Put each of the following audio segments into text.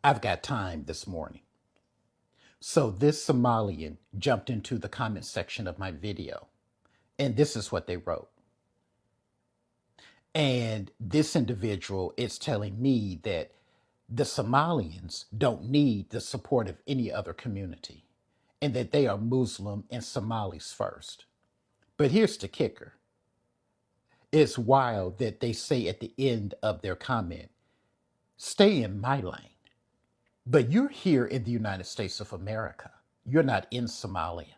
I've got time this morning. So this Somalian jumped into the comment section of my video, and this is what they wrote. And this individual is telling me that the Somalians don't need the support of any other community and that they are Muslim and Somalis first. But here's the kicker. It's wild that they say at the end of their comment, stay in my lane. But you're here in the United States of America. You're not in Somalia.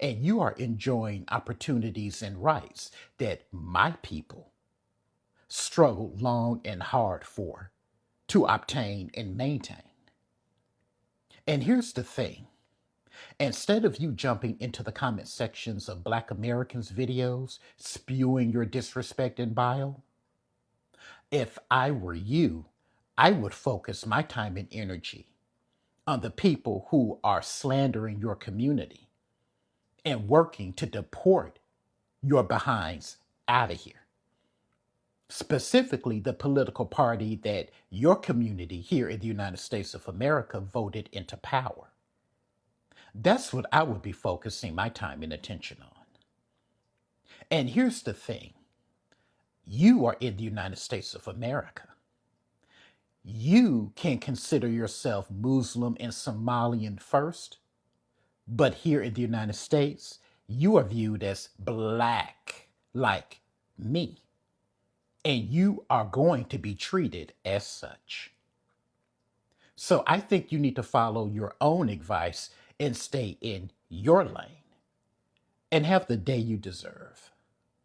And you are enjoying opportunities and rights that my people struggled long and hard for to obtain and maintain. And here's the thing. Instead of you jumping into the comment sections of Black Americans' videos, spewing your disrespect and bile, if I were you, I would focus my time and energy on the people who are slandering your community and working to deport your behinds out of here. Specifically, the political party that your community here in the United States of America voted into power. That's what I would be focusing my time and attention on. And here's the thing. You are in the United States of America. You can consider yourself Muslim and Somalian first, but here in the United States, you are viewed as black like me, and you are going to be treated as such. So I think you need to follow your own advice and stay in your lane and have the day you deserve.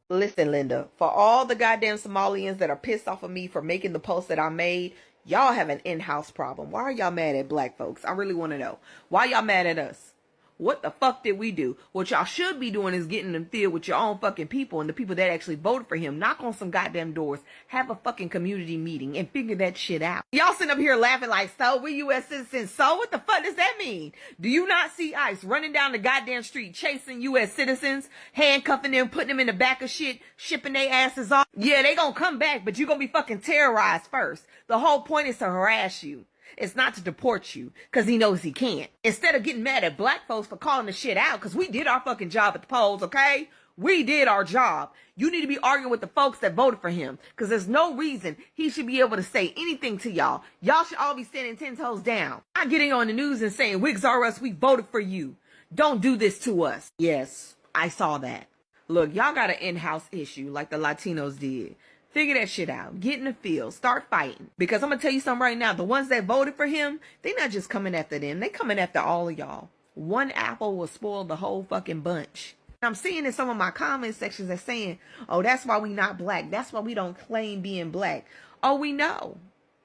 Listen, Linda, for all the goddamn Somalians that are pissed off of me for making the post that I made, y'all have an in-house problem. Why are y'all mad at black folks? I really want to know. Why y'all mad at us? What the fuck did we do? What y'all should be doing is getting in the field with your own fucking people and the people that actually voted for him. Knock on some goddamn doors. Have a fucking community meeting and figure that shit out. Y'all sitting up here laughing like, so we U.S. citizens. So what the fuck does that mean? Do you not see ICE running down the goddamn street chasing U.S. citizens, handcuffing them, putting them in the back of shit, shipping their asses off? Yeah, they gonna come back, but you gonna be fucking terrorized first. The whole point is to harass you. It's not to deport you, because he knows he can't. Instead of getting mad at black folks for calling the shit out, because we did our fucking job at the polls, okay? We did our job. You need to be arguing with the folks that voted for him, because there's no reason he should be able to say anything to y'all. Y'all should all be standing 10 toes down. Not getting on the news and saying, Wigs R Us, we voted for you. Don't do this to us. Yes, I saw that. Look, y'all got an in-house issue like the Latinos did. Figure that shit out. Get in the field. Start fighting. Because I'm going to tell you something right now. The ones that voted for him, they're not just coming after them. They coming after all of y'all. One apple will spoil the whole fucking bunch. I'm seeing in some of my comment sections that saying, oh, that's why we not black. That's why we don't claim being black. Oh, we know.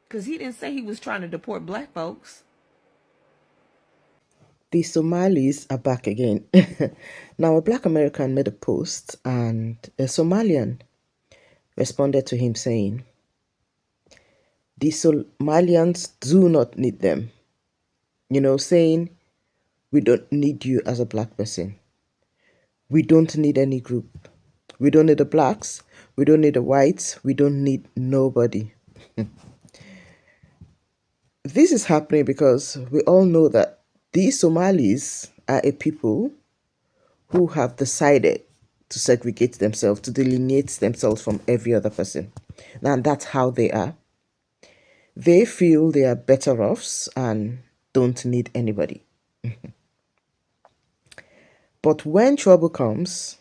Because he didn't say he was trying to deport black folks. The Somalis are back again. Now, a black American made a post and a Somalian responded to him saying, the Somalians do not need them. Saying, we don't need you as a black person. We don't need any group. We don't need the blacks. We don't need the whites. We don't need nobody. This is happening because we all know that these Somalis are a people who have decided to segregate themselves, to delineate themselves from every other person. And that's how they are. They feel they are better offs and don't need anybody. But when trouble comes,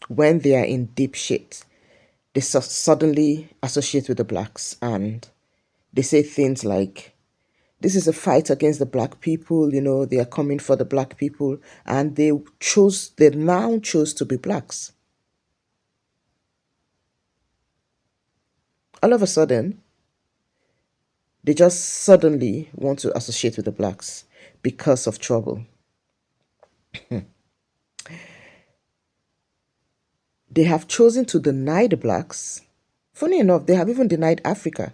when they are in deep shit, they suddenly associate with the blacks and they say things like, this is a fight against the black people, they are coming for the black people, and they now chose to be blacks. All of a sudden, they just suddenly want to associate with the blacks because of trouble. They have chosen to deny the blacks. Funny enough, they have even denied Africa.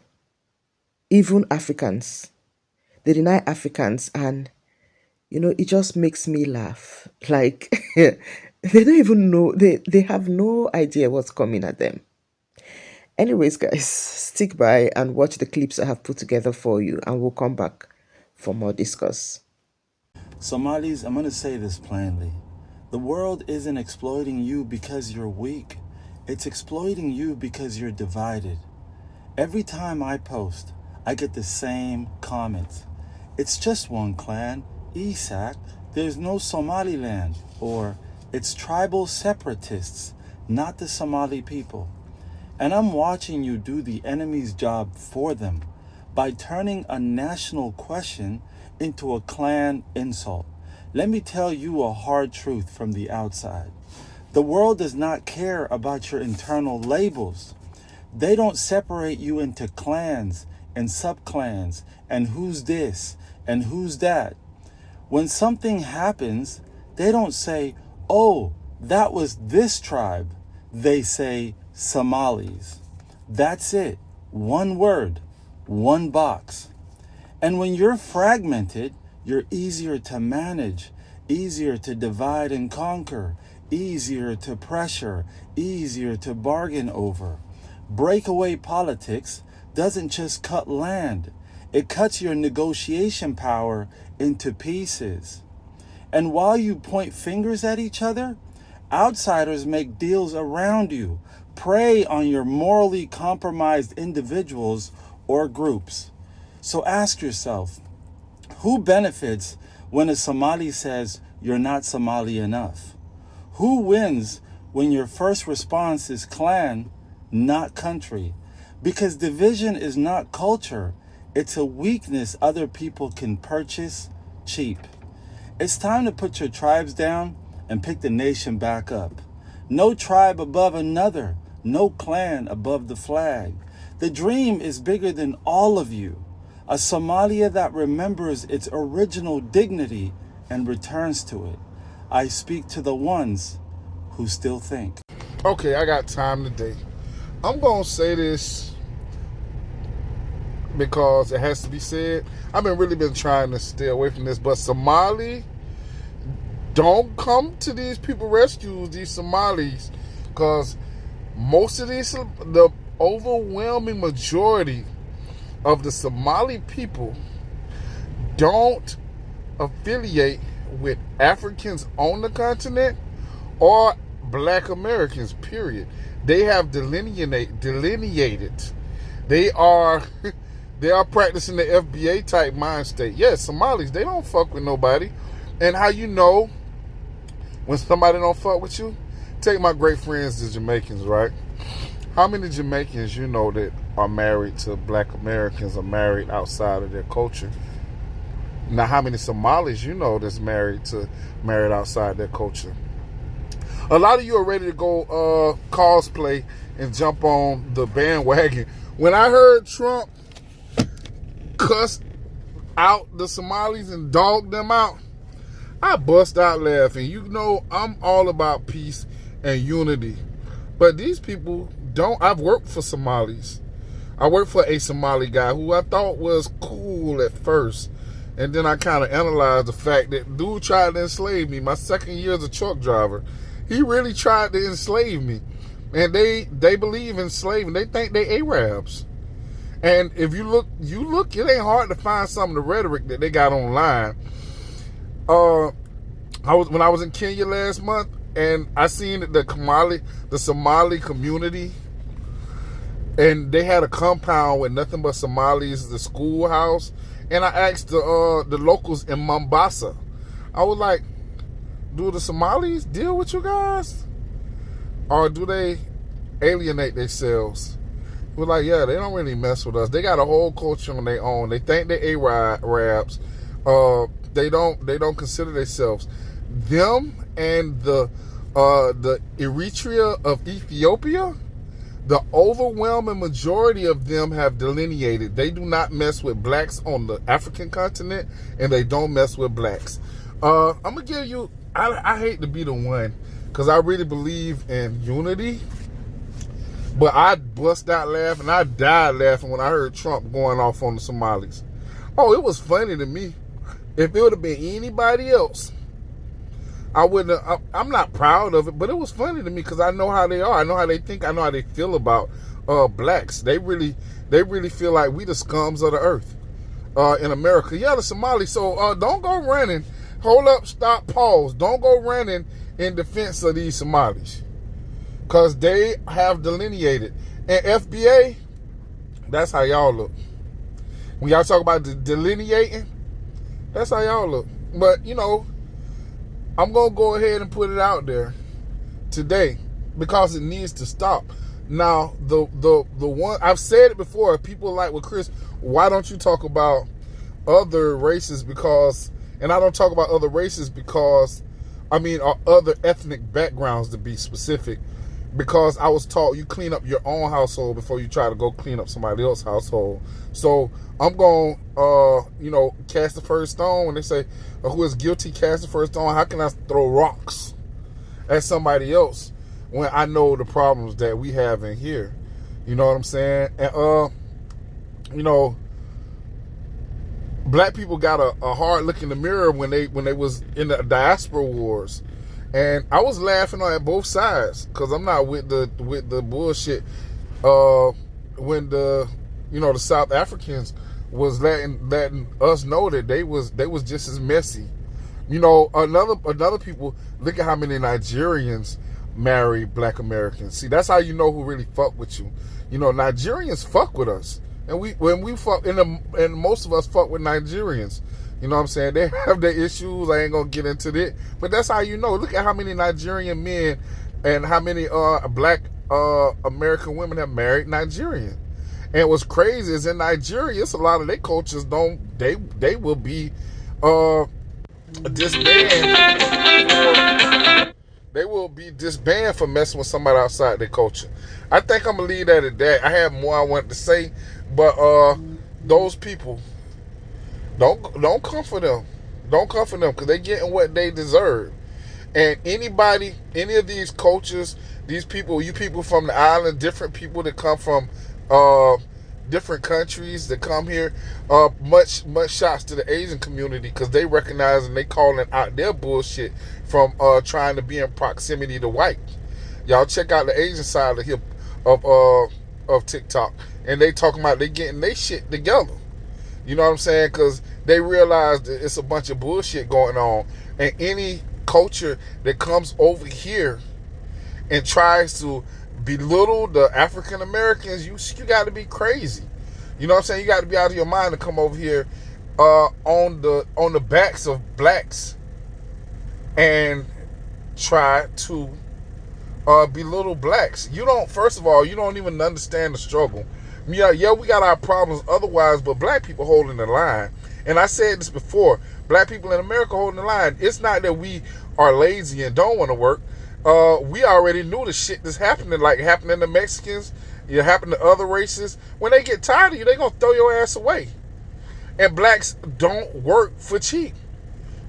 Even Africans. They deny Africans, and it just makes me laugh. Like, they don't even know, they have no idea what's coming at them. Anyways, guys, stick by and watch the clips I have put together for you, and we'll come back for more discuss. Somalis, I'm going to say this plainly. The world isn't exploiting you because you're weak. It's exploiting you because you're divided. Every time I post, I get the same comments. It's just one clan, Isak. There's no Somaliland. Or it's tribal separatists, not the Somali people. And I'm watching you do the enemy's job for them by turning a national question into a clan insult. Let me tell you a hard truth from the outside. The world does not care about your internal labels. They don't separate you into clans and subclans and who's this and who's that. When something happens, they don't say, oh, that was this tribe. They say Somalis. That's it. One word, one box. And when you're fragmented, you're easier to manage, easier to divide and conquer, easier to pressure, easier to bargain over. Breakaway politics doesn't just cut land, it cuts your negotiation power into pieces. And while you point fingers at each other, outsiders make deals around you, prey on your morally compromised individuals or groups. So ask yourself, who benefits when a Somali says you're not Somali enough? Who wins when your first response is clan, not country? Because division is not culture, it's a weakness other people can purchase cheap. It's time to put your tribes down and pick the nation back up. No tribe above another, no clan above the flag. The dream is bigger than all of you. A Somalia that remembers its original dignity and returns to it. I speak to the ones who still think. Okay, I got time today. I'm going to say this because it has to be said. I've really been trying to stay away from this, but Somali, don't come to these people rescues, these Somalis, because most of these, the overwhelming majority of the Somali people don't affiliate with Africans on the continent or Black Americans, period. They have delineated. They are practicing the FBA type mind state. Yes, Somalis, they don't fuck with nobody. And how you know when somebody don't fuck with you? Take my great friends, the Jamaicans, right? How many Jamaicans you know that are married to Black Americans, are married outside of their culture? Now, how many Somalis you know that's married outside their culture? A lot of you are ready to go cosplay and jump on the bandwagon. When I heard Trump cuss out the Somalis and dog them out, I bust out laughing. You know, I'm all about peace and unity. But these people don't. I've worked for Somalis. I worked for a Somali guy who I thought was cool at first. And then I kind of analyzed the fact that dude tried to enslave me. My second year as a truck driver, he really tried to enslave me. And they believe in slavery. They think they Arabs. And if you look, it ain't hard to find some of the rhetoric that they got online. When I was in Kenya last month, and I seen the Somali community, and they had a compound with nothing but Somalis, the schoolhouse. And I asked the locals in Mombasa, I was like, do the Somalis deal with you guys? Or do they alienate themselves? We're like, yeah, they don't really mess with us. They got a whole culture on their own. They think they're Arabs. They don't consider themselves. Them and the Eritrea of Ethiopia, the overwhelming majority of them have delineated. They do not mess with blacks on the African continent, and they don't mess with blacks. I'm going to give you, I hate to be the one, because I really believe in unity, but I bust out laughing. I died laughing when I heard Trump going off on the Somalis. Oh, it was funny to me. If it would have been anybody else, I wouldn't have, I'm not proud of it, but it was funny to me because I know how they are. I know how they think. I know how they feel about blacks. They really feel like we the scums of the earth in America. Yeah, the Somalis. So don't go running. Hold up, stop, pause. Don't go running in defense of these Somalis, because they have delineated. And FBA, that's how y'all look. When y'all talk about delineating, that's how y'all look. But, you know, I'm going to go ahead and put it out there today because it needs to stop. Now, the one, I've said it before, people like, well, Chris, why don't you talk about other races? Because, and I don't talk about other races because, I mean, other ethnic backgrounds to be specific, because I was taught you clean up your own household before you try to go clean up somebody else's household. So I'm going to, cast the first stone. When they say, who is guilty, cast the first stone. How can I throw rocks at somebody else when I know the problems that we have in here? You know what I'm saying? And, black people got a hard look in the mirror when they was in the diaspora wars. And I was laughing at both sides because I'm not with the bullshit. When the South Africans was letting us know that they was just as messy. Another people, look at how many Nigerians marry black Americans. See, that's how you know who really fuck with you. Nigerians fuck with us, and when we fuck, and most of us fuck with Nigerians. You know what I'm saying? They have their issues. I ain't gonna get into that, but that's how you know. Look at how many Nigerian men and how many black American women have married Nigerian. And what's crazy is in Nigeria, it's a lot of their cultures they will be disbanded. They will be disbanded for messing with somebody outside their culture. I think I'm gonna leave that at that. I have more I wanted to say, but those people, don't come for them. Don't come for them because they're getting what they deserve. And any of these cultures, these people, you people from the island, different people that come from different countries that come here, much shots to the Asian community because they recognize and they calling out their bullshit from trying to be in proximity to white. Y'all check out the Asian side of TikTok, and they talking about they getting their shit together. You know what I'm saying? Because they realize that it's a bunch of bullshit going on. And any culture that comes over here and tries to belittle the African Americans, you got to be crazy. You know what I'm saying? You got to be out of your mind to come over here on the backs of blacks and try to belittle blacks. First of all, you don't even understand the struggle. Yeah, we got our problems otherwise, but black people holding the line. And I said this before, black people in America holding the line. It's not that we are lazy and don't want to work. We already knew the shit that's happening, like happening to Mexicans, it happened to other races. When they get tired of you, they gonna throw your ass away. And blacks don't work for cheap.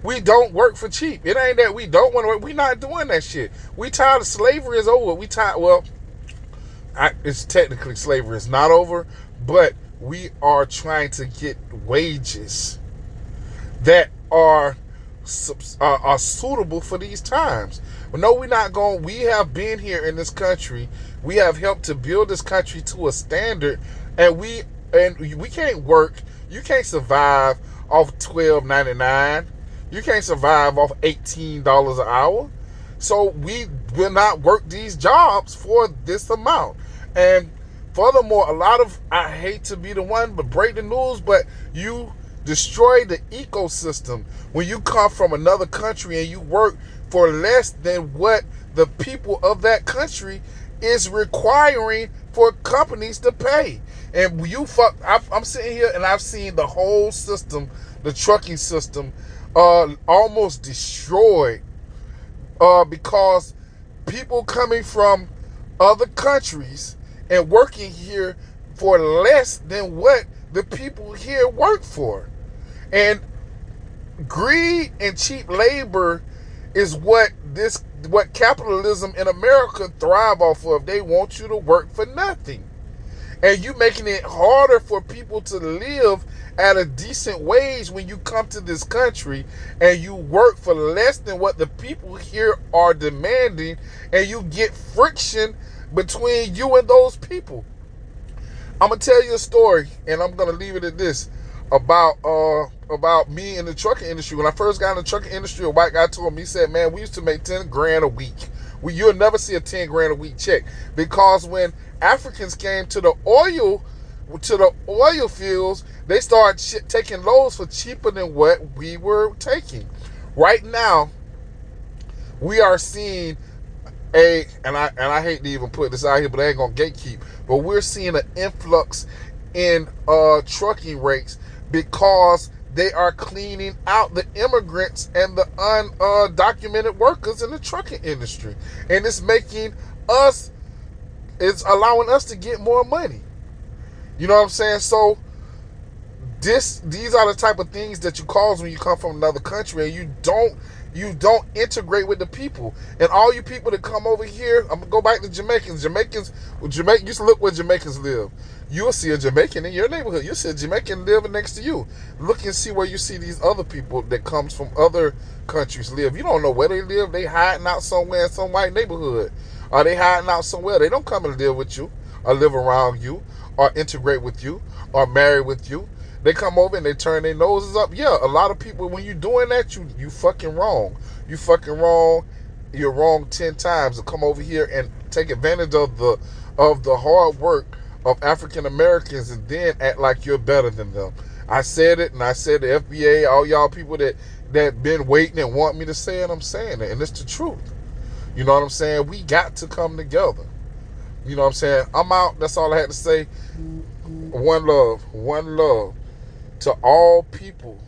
We don't work for cheap. It ain't that we don't want to work. We not doing that shit. We tired of slavery is over. It's technically slavery is not over, but we are trying to get wages that are suitable for these times. But no, we're not going. We have been here in this country. We have helped to build this country to a standard, and we can't work. You can't survive off $12.99. You can't survive off $18 an hour. So we will not work these jobs for this amount. And furthermore, I hate to be the one, but break the news, but you destroy the ecosystem when you come from another country and you work for less than what the people of that country is requiring for companies to pay. And I'm sitting here and I've seen the whole system, the trucking system, almost destroyed because people coming from other countries and working here for less than what the people here work for. And greed and cheap labor is what capitalism in America thrive off of. They want you to work for nothing. And you making it harder for people to live at a decent wage when you come to this country and you work for less than what the people here are demanding, and you get friction between you and those people. I'm gonna tell you a story, and I'm gonna leave it at this about me in the trucking industry. When I first got in the trucking industry, a white guy told me, he said, "Man, we used to make 10 grand a week. You'll never see a 10 grand a week check because when Africans came to the oil fields, they started taking loads for cheaper than what we were taking. Right now, we are seeing and I hate to even put this out here, but I ain't gonna gatekeep. But we're seeing an influx in trucking rates because they are cleaning out the immigrants and the undocumented workers in the trucking industry, and it's allowing us to get more money. You know what I'm saying? So these are the type of things that you cause when you come from another country and you don't integrate with the people. And all you people that come over here, I'm gonna go back to Jamaicans. Just look where Jamaicans live. You'll see a Jamaican in your neighborhood. You'll see a Jamaican living next to you. Look and see where you see these other people that comes from other countries live. You don't know where they live. They hiding out somewhere in some white neighborhood. Or they hiding out somewhere. They don't come and live with you or live around you or integrate with you or marry with you. They come over and they turn their noses up. Yeah, a lot of people, when you're doing that, you fucking wrong. You fucking wrong. You're wrong 10 times to come over here and take advantage of the hard work of African Americans and then act like you're better than them. I said it, and I said the FBA, all y'all people that been waiting and want me to say it, I'm saying it, and it's the truth. You know what I'm saying? We got to come together. You know what I'm saying? I'm out. That's all I had to say. One love to all people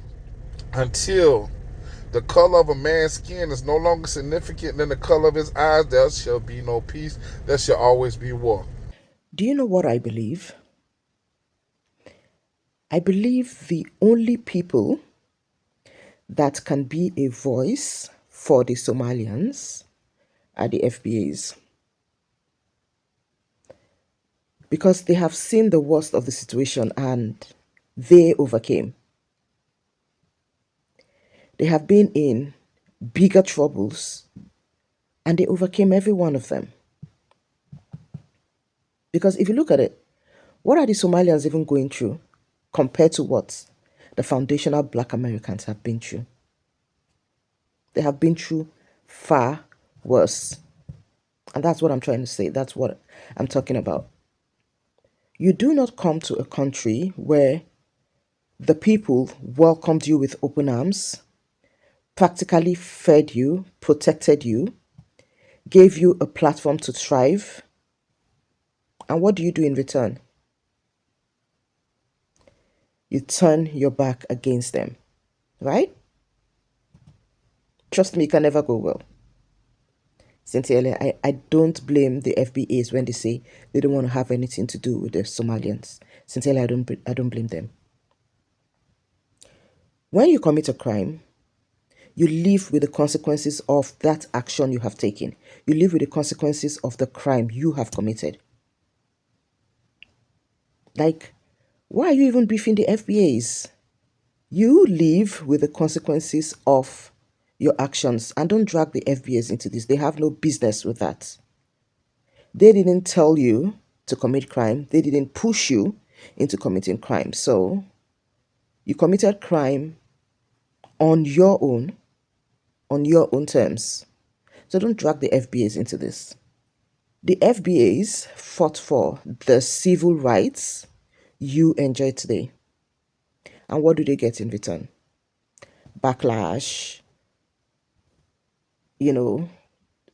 until the color of a man's skin is no longer significant than the color of his eyes. There shall be no peace. There shall always be war. Do you know what I believe? I believe the only people that can be a voice for the Somalians are the FBAs. Because they have seen the worst of the situation and they overcame. They have been in bigger troubles and they overcame every one of them. Because if you look at it, what are the Somalians even going through compared to what the foundational Black Americans have been through? They have been through far worse. And that's what I'm trying to say. That's what I'm talking about. You do not come to a country where the people welcomed you with open arms, practically fed you, protected you, gave you a platform to thrive. And what do you do in return? You turn your back against them, right? Trust me, it can never go well. Sincerely, I don't blame the FBAs when they say they don't want to have anything to do with the Somalians. Sincerely, I don't blame them. When you commit a crime, you live with the consequences of that action you have taken. You live with the consequences of the crime you have committed. Like, why are you even briefing the FBAs? You live with the consequences of your actions and don't drag the FBAs into this. They have no business with that. They didn't tell you to commit crime. They didn't push you into committing crime. So you committed crime on your own terms. So don't drag the FBAs into this. The FBAs fought for the civil rights you enjoy today. And what do they get in return? Backlash,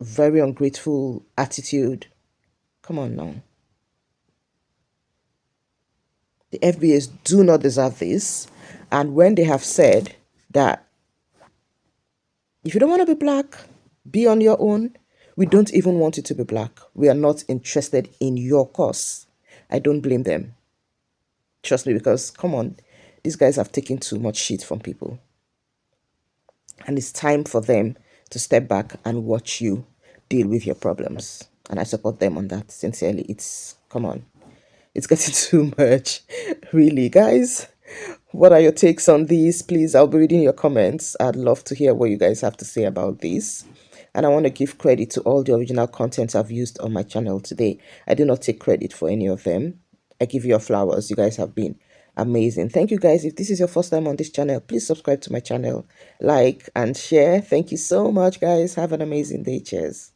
very ungrateful attitude. Come on now. The FBAs do not deserve this. And when they have said that if you don't want to be black, be on your own, we don't even want you to be black. We are not interested in your cause. I don't blame them. Trust me, because come on, these guys have taken too much shit from people. And it's time for them to step back and watch you deal with your problems. And I support them on that. Sincerely, come on. It's getting too much. Really, guys. What are your takes on these? Please, I'll be reading your comments. I'd love to hear what you guys have to say about this. And I want to give credit to all the original content I've used on my channel today. I do not take credit for any of them. I give you your flowers. You guys have been amazing. Thank you guys. If this is your first time on this channel, please subscribe to my channel, like and share. Thank you so much, guys. Have an amazing day. Cheers.